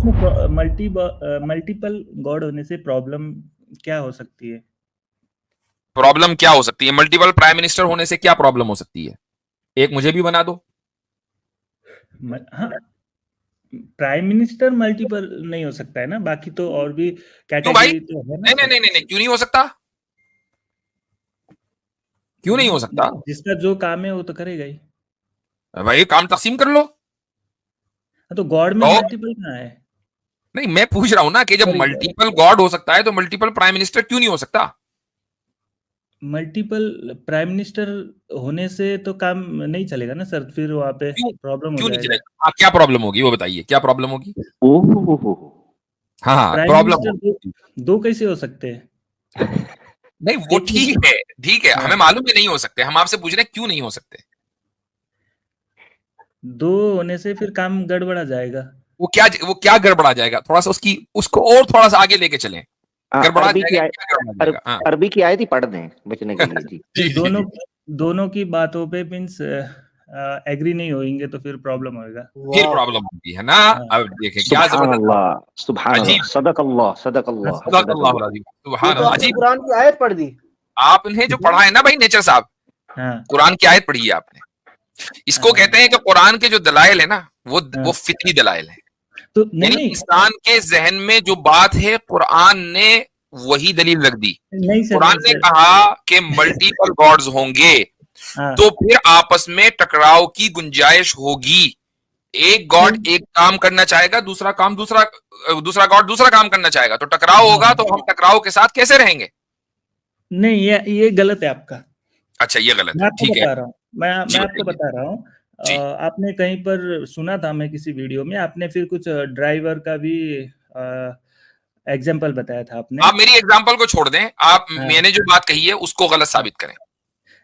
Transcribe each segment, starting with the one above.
उसमें multiple God होने से प्रॉब्लम क्या हो सकती है? प्रॉब्लम क्या हो सकती है? मल्टीपल प्राइम मिनिस्टर होने से क्या प्रॉब्लम हो सकती है? एक मुझे भी बना दो। हाँ, प्राइम मिनिस्टर मल्टीपल नहीं हो सकता है ना, बाकी तो और भी क्यों भाई? कैटेगरी तो है ना नहीं नहीं सर। नहीं नहीं, क्यों नहीं हो सकता? क्यों नहीं हो सकता? जिसका जो काम है वो तो करेगा ही। भाई काम तकसीम कर लो। तो गॉड में तो मल्टीपल कहाँ है? नहीं, मैं पूछ रहा हूं ना कि जब सॉरी, मल्टीपल गॉड हो सकता है तो मल्टीपल प्राइम मिनिस्टर क्यों नहीं हो सकता? मल्टीपल प्राइम मिनिस्टर होने से तो काम नहीं चलेगा ना सर, फिर वहाँ पे क्यों? प्रॉब्लम हो क्यों नहीं जाएगा। चलेगा? हाँ, क्या प्रॉब्लम होगी वो बताइए, क्या प्रॉब्लम होगी? ओहो, हाँ हाँ, प्राइम प्रॉब्लम मिनिस्टर होगी। दो कैसे हो सकते हैं? नहीं वो एक ही। ठीक है, ठीक है, हाँ, हमें मालूम है नहीं हो सकते, हम आपसे पूछ रहे हैं क्यों नहीं हो सकते। दो होने से फिर काम गड़बड़ा जाएगा। वो क्या गड़बड़ा जाएगा? थोड़ा सा उसको और थोड़ा सा आगे लेके चलें। गड़बड़ा अरबी की जाएगा, क्या गड़बड़ा जाएगा? हाँ अरबी की आयत ही पढ़ दें बचने के लिए जी। जी जी दोनों जी। दोनों की बातों पे मीन्स एग्री नहीं होंगे तो फिर प्रॉब्लम होएगा। फिर प्रॉब्लम होगी है ना। हाँ, अब देखें क्या सुभान जबरदस्त, अल्लाह, सुभान अल्लाह, अजीब। सदक अल्लाह, सदक अल्लाह, सदक सदक अल्लाह अल्लाह। अजीब, ये सुभान तो अल्लाह, आपने अजीब। कुरान की आयत पढ़ दी। आपने जो पढ़ा है ना भाई नेचर साहब, हाँ, कुरान की आयत पढ़ी है आपने। इसको हाँ, कहते हैं कि कुरान के जो दलाइल है ना, वो हाँ। फितरी दलाइल है। तो नहीं यानी नहीं इंसान के जहन में जो बात है कुरान ने वही दलील रख दी। नहीं सर, कुरान नहीं ने सर। कहा कि मल्टीपल गॉड्स होंगे हाँ, तो फिर आपस में टकराव की गुंजाइश होगी। एक गॉड नहीं, एक काम करना चाहेगा, दूसरा दूसरा गॉड दूसरा काम करना चाहेगा, तो टकराव होगा, तो हाँ, हम टकराव के साथ कैसे रहेंगे? नहीं, ये गलत है आपका। अच्छा ये गलत मैं है, आपको ठीक है। बता रहा हूँ, जी मैं आपको बताइए। बता रहा हूँ। जी। आपने कहीं पर सुना था, मैं किसी वीडियो में आपने फिर कुछ ड्राइवर का भी एग्जाम्पल बताया था आपने। आप मेरी एग्जांपल को छोड़ दें, आप हाँ, मैंने जो बात कही है उसको गलत हाँ। साबित करें।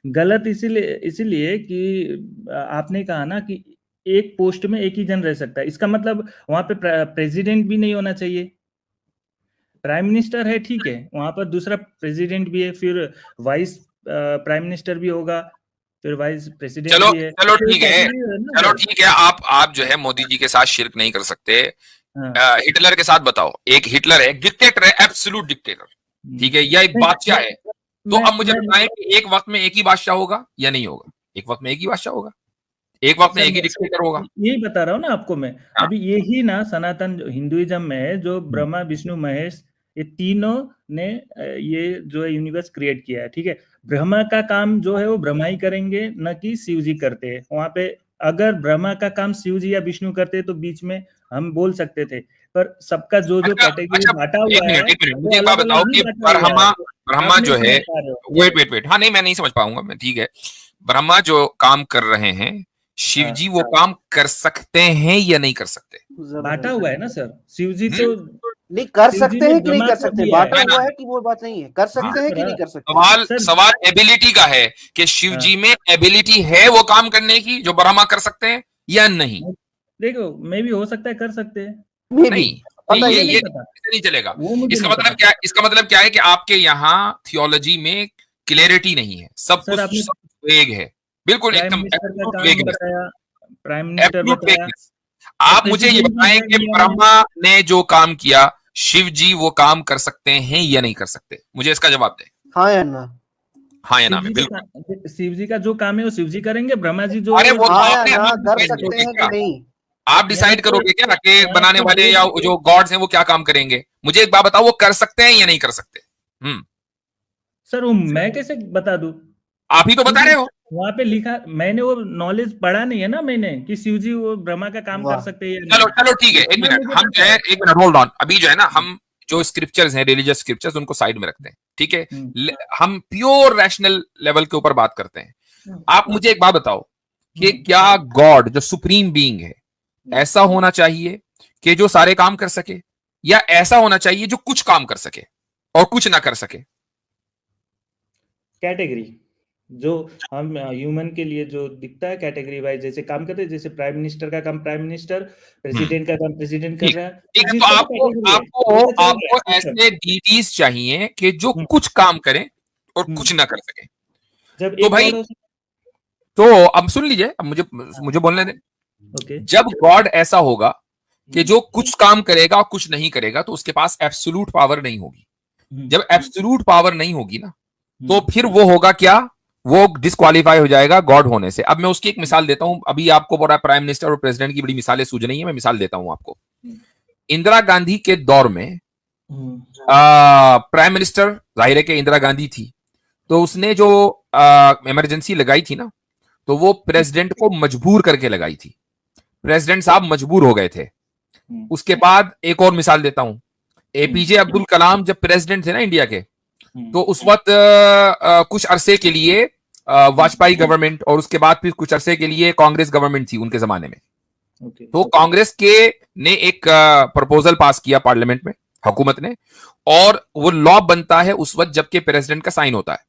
गलत इसीलिए इसीलिए कि आपने कहा ना कि एक पोस्ट में एक ही जन रह सकता है, इसका मतलब वहां पे प्रेसिडेंट भी नहीं होना चाहिए। प्राइम मिनिस्टर है, ठीक है, वहां पर दूसरा प्रेसिडेंट भी है, फिर वाइस प्राइम मिनिस्टर भी होगा, फिर वाइस प्रेसिडेंट चलो भी है, चलो तो ये ठीक है, कैटेगरी है ना चलो सर। ठीक है, आप जो है मोदी जी के साथ शिरक नहीं कर सकते। हाँ। हिटलर के साथ बताओ, एक हिटलर है, डिक्टेटर है, एब्सोल्यूट डिक्टेटर, ठीक है, या एक नहीं, बादशाह है। तो मैं अब मुझे मैं बताएं कि एक वक्त में एक ही बादशाह होगा या नहीं होगा? एक वक्त में एक ही बादशाह होगा, एक वक्त में सर, एक ही डिक्टेटर होगा। यही बता रहा हूँ ना आपको मैं। हाँ। अभी यही ना सनातन हिंदुइज्म में है, जो हम्म। ब्रह्मा विष्णु महेश, ये तीनों ने ये जो है यूनिवर्स क्रिएट किया है, ठीक है। ब्रह्मा का काम जो है वो ब्रह्मा ही करेंगे, न कि शिव जी करते हैं वहां पे। अगर ब्रह्मा का काम शिव जी या विष्णु करते तो बीच में हम बोल सकते थे, पर सबका जो जो अच्छा कैटेगरी अच्छा, बांटा एक हुआ है मिनट एक मिनट, वो मुझे एक बात अलग बताओ अलग ही कि बांटा हुआ है, ब्रह्मा तो ब्रह्मा आप नहीं जो है, समझ पा रहे हो। वेट, हाँ नहीं मैं नहीं समझ पाऊंगा मैं, ठीक है। ब्रह्मा जो काम कर रहे हैं, शिव हाँ, जी वो काम कर सकते हैं या नहीं कर सकते? बांटा हुआ है ना सर, शिव जी हम्म? तो। नहीं कर शिव जी सकते ने हैं कि नहीं ब्रह्मा कर को सकते, दिया है। बांटा ना हुआ ना, है कि वो बात नहीं है, कर हाँ, सकते हैं कि सर, नहीं कर सकते। सवाल सर, सवाल एबिलिटी का है कि शिव हाँ, जी में एबिलिटी है वो काम करने की जो ब्रह्मा कर सकते हैं या नहीं? देखो, मे भी हो सकता है कर सकते हैं। मे भी नहीं नहीं, पता ही मुझे नहीं नहीं है। पता, ऐसे नहीं चलेगा। वो मुझे नहीं पता। इसका मतलब क्या है कि आपके यहाँ थियोलॉजी में क्लियरिटी नहीं है, सर, आपने सब वेग है, बिल्कुल प्राइम एकदम मिनिस्टर का एब्सोल्यूट काम वेगनेस, बताया, प्राइम मिनिस्टर एब्सोल्यूट बताया, वेगनेस। और आप मुझे ये प्रेसिडेंट भी बताएं है कि इंडिया में। ब्रह्मा ने जो काम किया, शिव जी वो काम कर सकते हैं या नहीं कर सकते? मुझे इसका जवाब दें, हाँ या ना? हाँ या ना में, बिल्कुल। शिव जी का जो काम है वो शिव जी करेंगे, ब्रह्मा जी जो अरे है वो तो हाँ या आपने ना, आप कर डिसाइड सकते करोगे हैं कि क्या? नहीं? आप यहाँ डिसाइड पे करोगे क्या कि यहाँ बनाने पे वाले या दो, जो गॉड्स हैं वो क्या काम करेंगे? मुझे एक बात बताओ, वो कर सकते हैं या नहीं कर सकते? हम्म। सर, वो मैं कैसे बता दूं, आप ही तो बता क्योंकि रहे हो। वहां पे लिखा, मैंने वो नॉलेज पढ़ा नहीं है ना मैंने, कि शिव जी वो ब्रह्मा का काम कर वाह, सकते हैं या चलो नहीं। चलो ठीक है, एक इतना मिनट, मुझे हम जो पता है, है। एक मिनट होल्ड ऑन, अभी जो है ना हम जो स्क्रिप्चर्स हैं, रिलीजियस स्क्रिप्चर्स, उनको साइड में रखते हैं, ठीक है। हम्म, हम प्योर रैशनल लेवल के ऊपर बात करते हैं। हम्म, आप मुझे एक बात बताओ कि हम्म, क्या गॉड जो सुप्रीम बीइंग है ऐसा होना चाहिए कि जो सारे काम कर सके, या ऐसा होना चाहिए जो कुछ काम कर सके और कुछ ना कर सके? कैटेगरी जो हम ह्यूमन के लिए जो दिखता है कैटेगरी वाइज, जैसे काम करते हैं, जैसे प्राइम मिनिस्टर का काम प्राइम मिनिस्टर, हम्म, प्रेसिडेंट का काम प्रेसिडेंट कर ठीक रहा है, ठीक तो है, तो जिसका भी आपको कैटेगरी है आपको वैसा चल रहा है आपको सिस्टम। ऐसे डीटीज चाहिए कि जो हम्म, कुछ काम करें और हम्म, कुछ ना कर सके। जब तो एक भाई, गॉड हो सकता तो अब सुन लीजिए, अब मुझे है। मुझे बोलने दें। ओके। जब गॉड ऐसा होगा कि जो कुछ काम करेगा और कुछ नहीं करेगा तो उसके पास एब्सोल्यूट पावर नहीं होगी। जब एब्सोल्यूट पावर नहीं होगी ना तो फिर वो होगा क्या, वो डिस्क्वालीफाई हो जाएगा गॉड होने से। अब मैं उसकी एक मिसाल देता हूं, अभी आपको बड़ा प्राइम मिनिस्टर और प्रेसिडेंट की बड़ी मिसालें सूझ रही है, मैं मिसाल देता हूं आपको। इंदिरा गांधी के दौर में प्राइम मिनिस्टर जाहिर है कि इंदिरा गांधी थी, तो उसने जो इमरजेंसी लगाई थी ना तो वो प्रेसिडेंट को मजबूर करके लगाई थी, प्रेसिडेंट साहब मजबूर हो गए थे। उसके बाद एक और मिसाल देता हूं, एपीजे अब्दुल कलाम जब प्रेसिडेंट थे ना इंडिया के, तो उस वक्त कुछ अरसे के लिए वाजपेयी गवर्नमेंट और उसके बाद फिर कुछ अरसे के लिए कांग्रेस गवर्नमेंट थी उनके जमाने में। तो कांग्रेस के ने एक प्रपोजल पास किया पार्लियामेंट में, हुकूमत ने, और वो लॉ बनता है उस वक्त जबकि प्रेसिडेंट का साइन होता है।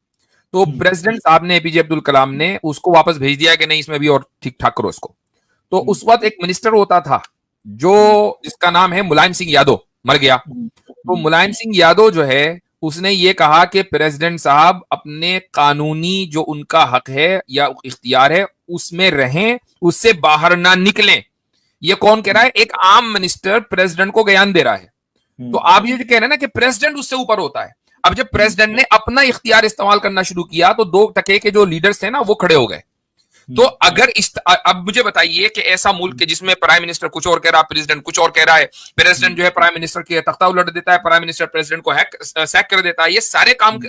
तो प्रेसिडेंट साहब ने, एपीजे अब्दुल कलाम ने उसको वापस भेज दिया कि नहीं इसमें भी और ठीक ठाक करो इसको। तो उस वक्त एक मिनिस्टर होता था जो जिसका नाम है मुलायम सिंह यादव, मर गया। तो मुलायम सिंह यादव जो है उसने ये कहा कि प्रेसिडेंट साहब अपने कानूनी जो उनका हक है या इख्तियार है उसमें रहें, उससे बाहर ना निकलें। ये कौन कह रहा है? एक आम मिनिस्टर प्रेसिडेंट को बयान दे रहा है। तो आप ये कह रहे हैं ना कि प्रेसिडेंट उससे ऊपर होता है। अब जब प्रेसिडेंट ने अपना इख्तियार इस्तेमाल करना शुरू किया तो दो टके के जो लीडर्स थे ना वो खड़े हो गए। तो अगर अब मुझे बताइए कि ऐसा मुल्क जिसमें प्राइम मिनिस्टर कुछ और कह रहा है, प्रेसिडेंट कुछ और कह रहा है, प्रेसिडेंट जो है प्राइम मिनिस्टर की तख्ता उलट देता है, प्राइम मिनिस्टर प्रेसिडेंट को सैक कर देता है, ये सारे काम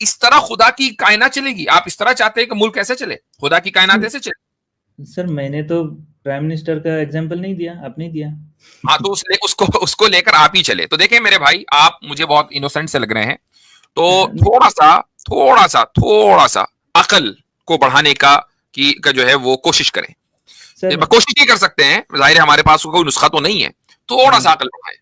इस तरह खुदा की कायनात चलेगी? आप इस तरह चाहते हैं कि मुल्क ऐसे चले, खुदा की कायनात ऐसे चले? सर मैंने तो प्राइम मिनिस्टर का एग्जांपल नहीं दिया, आपने दिया। हाँ, तो उसको लेकर आप ही चले। तो देखें मेरे भाई, आप मुझे बहुत इनोसेंट से लग रहे हैं, तो थोड़ा सा अकल को बढ़ाने का जो है वो कोशिश करें। कोशिश नहीं कर सकते हैं, जाहिर है हमारे पास कोई नुस्खा तो नहीं है, थोड़ा सा अकल बढ़ाएं।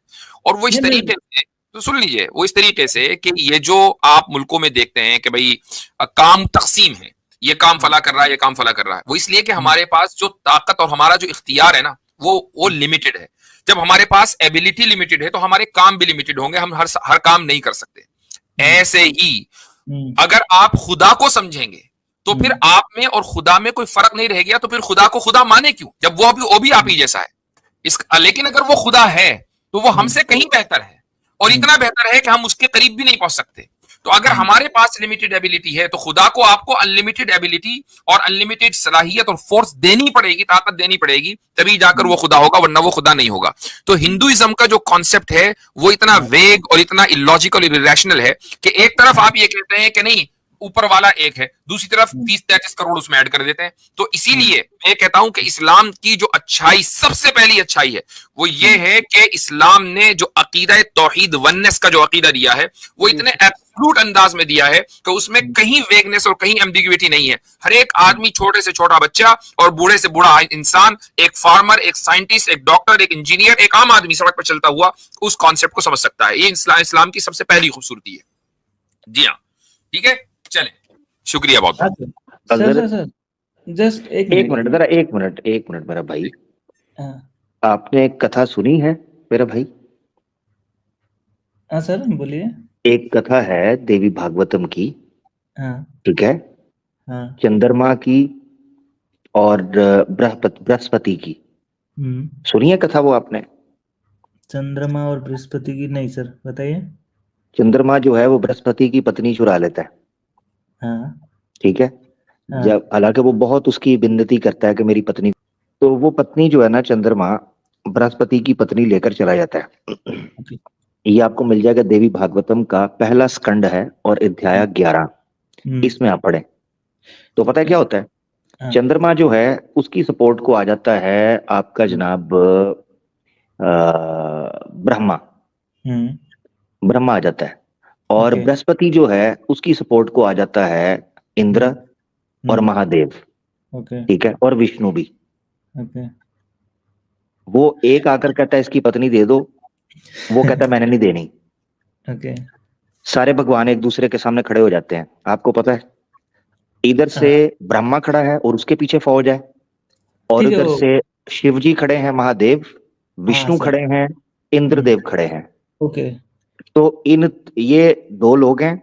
और वो इस तरीके से, तो सुन लीजिए, वो इस तरीके से कि ये जो आप मुल्कों में देखते हैं कि भाई काम तकसीम है, ये काम फला कर रहा है, ये काम फला कर रहा है, वो इसलिए कि हमारे पास जो ताकत और हमारा जो इख्तियार है ना वो लिमिटेड है। जब हमारे पास एबिलिटी लिमिटेड है तो हमारे काम भी लिमिटेड होंगे, हम हर काम नहीं कर सकते। ऐसे ही अगर आप खुदा को समझेंगे तो फिर आप में और खुदा में कोई फर्क नहीं रह गया, तो फिर खुदा को खुदा माने क्यों, जब वो भी आप ही जैसा है। लेकिन अगर वो खुदा है तो वो हमसे कहीं बेहतर है, और इतना बेहतर है कि हम उसके करीब भी नहीं पहुंच सकते। तो अगर हमारे पास लिमिटेड एबिलिटी है तो खुदा को आपको अनलिमिटेड एबिलिटी और अनलिमिटेड सलाहियत और फोर्स देनी पड़ेगी, ताकत देनी पड़ेगी, तभी जाकर वो खुदा होगा, वरना वो खुदा नहीं होगा। तो हिंदुइज्म का जो कॉन्सेप्ट है वो इतना वेग और इतना इलॉजिकल और इरेशनल है कि एक तरफ आप ये कहते हैं कि नहीं ऊपर वाला एक है, दूसरी तरफ 30-33 करोड़ उसमें ऐड कर देते हैं। तो इसीलिए मैं कहता हूं कि इस्लाम की जो अच्छाई, सबसे पहली अच्छाई है वो ये है कि इस्लाम ने जो अकीदा तौहीद वननेस का जो अकीदा दिया है वो इतने एब्सोल्यूट अंदाज में दिया है कि उसमें कहीं वेगनेस और कहीं एम्बिग्युइटी नहीं है। हर एक आदमी, छोटे से छोटा बच्चा और बूढ़े से बूढ़ा इंसान, एक फार्मर, एक साइंटिस्ट, एक डॉक्टर, एक इंजीनियर, एक आम आदमी सड़क पर चलता हुआ उस कॉन्सेप्ट को समझ सकता है। ये इस्लाम की सबसे पहली खूबसूरती है। जी हाँ, ठीक है, चलें, शुक्रिया बहुत। सर जस्ट एक मिनट जरा एक मिनट मेरा भाई, आपने एक कथा सुनी है मेरा भाई? हाँ सर बोलिए। एक कथा है देवी भागवतम की, ठीक है, चंद्रमा की और बृहस्पति की। सुनिए कथा वो आपने? चंद्रमा और बृहस्पति की नहीं सर, बताइए। चंद्रमा जो है वो बृहस्पति की पत्नी चुरा लेता है, ठीक है। जब हालांकि वो बहुत उसकी विनती करता है कि मेरी पत्नी, तो वो पत्नी जो है ना, चंद्रमा बृहस्पति की पत्नी लेकर चला जाता है। ये आपको मिल जाएगा देवी भागवतम का पहला स्कंड है और अध्याय 11, इसमें आप पढ़ें तो पता है क्या होता है। चंद्रमा जो है उसकी सपोर्ट को आ जाता है आपका जनाब ब्रह्मा आ जाता है, और बृहस्पति जो है उसकी सपोर्ट को आ जाता है इंद्र और महादेव, ठीक है, और विष्णु भी। वो एक आकर कहता है इसकी पत्नी दे दो, वो कहता है मैंने नहीं देनी। सारे भगवान एक दूसरे के सामने खड़े हो जाते हैं। आपको पता है इधर से ब्रह्मा खड़ा है और उसके पीछे फौज है, और इधर से शिव जी खड़े हैं, महादेव, विष्णु खड़े हैं, इंद्रदेव खड़े हैं। तो ये दो लोग हैं,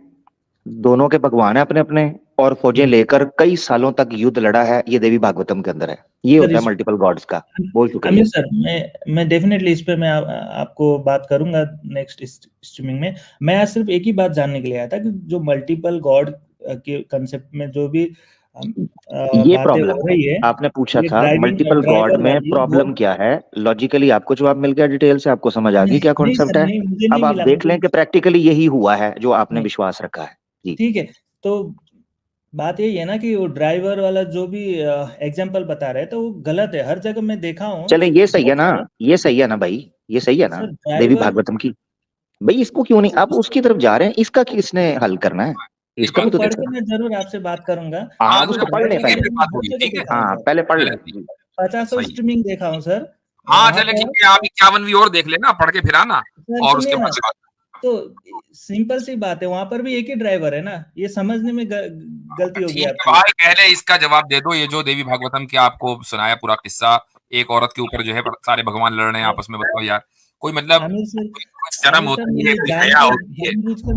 दोनों के भगवान है अपने अपने, और फौजें लेकर कई सालों तक युद्ध लड़ा है, ये देवी भागवतम के अंदर है। ये सर, होता है इस मल्टीपल गॉड्स का। बहुत शुक्रिया। अमीर सर, मैं डेफिनेटली इस पे मैं आपको बात करूंगा नेक्स्ट स्ट्रीमिंग में। मैं आज सिर्फ एक ही बात जानने के लिए आया था कि जो मल्टीपल गॉड के कंसेप्ट में जो भी ये बातें प्रॉब्लम हो रही है, आपने पूछा ये था ड्राइविंग मल्टीपल गॉड ड्राइवर में वाली, प्रॉब्लम क्या है, लॉजिकली आपको जवाब मिल गया, डिटेल से आपको समझ आ गई नहीं क्या नहीं कॉन्सेप्ट सर, है। नहीं, मुझे अब नहीं आप मिला, देख लें कि प्रैक्टिकली यही हुआ है जो आपने नहीं, विश्वास रखा है। जी ठीक है। तो बात यही है ना कि वो ड्राइवर वाला जो भी एग्जांपल बता रहे हैं तो वो गलत है। हर जगह मैं देखा हूँ चलें, ये सही है बहुत ना, सारे। ये सही है ना भाई, ये सही है ना सर देवी ड्राइवर, भागवतम की। भाई इसको क्यों नहीं, आप उसकी तरफ जा रहे हैं, इसका किसने हल करना है, इसका भी वो तो पढ़ के देखो। मैं जरूर आपसे बात करूंगा। हाँ, हाँ, आप वो उसको जब पढ़ लें ड्राइवर बैठेंगे पहले। फिर वाला मैं बात हर होगी, जगह ठीक है? देखा हूँ हाँ, सर, पहले पढ़ चलें, लें। 50 सही है। स्ट्रीमिंग देखा हूँ सर। हाँ, वहां चलें, पर ठीक है, आप 51वीं और देख लेना, पढ़ के फिर आना, सर और उसके सुनिए ना, बाद से बात। तो सिंपल सी बात है, वहां पर भी एक ही ड्राइवर है ना, ये समझने में गलती होगी ठीक है आपकी। भाई, पहले इसका जवाब दे दो। ये जो देवी भागवतम की आपको सुनाया पूरा किस्सा, एक औरत के ऊपर जो है सारे भगवान लड़ रहे हैं आपस में, बताओ यार, कोई मतलब आमिर सर, कोई शर्म आमिर सर, होती है, मैं कोई हया जानकर होती है? जानबूझकर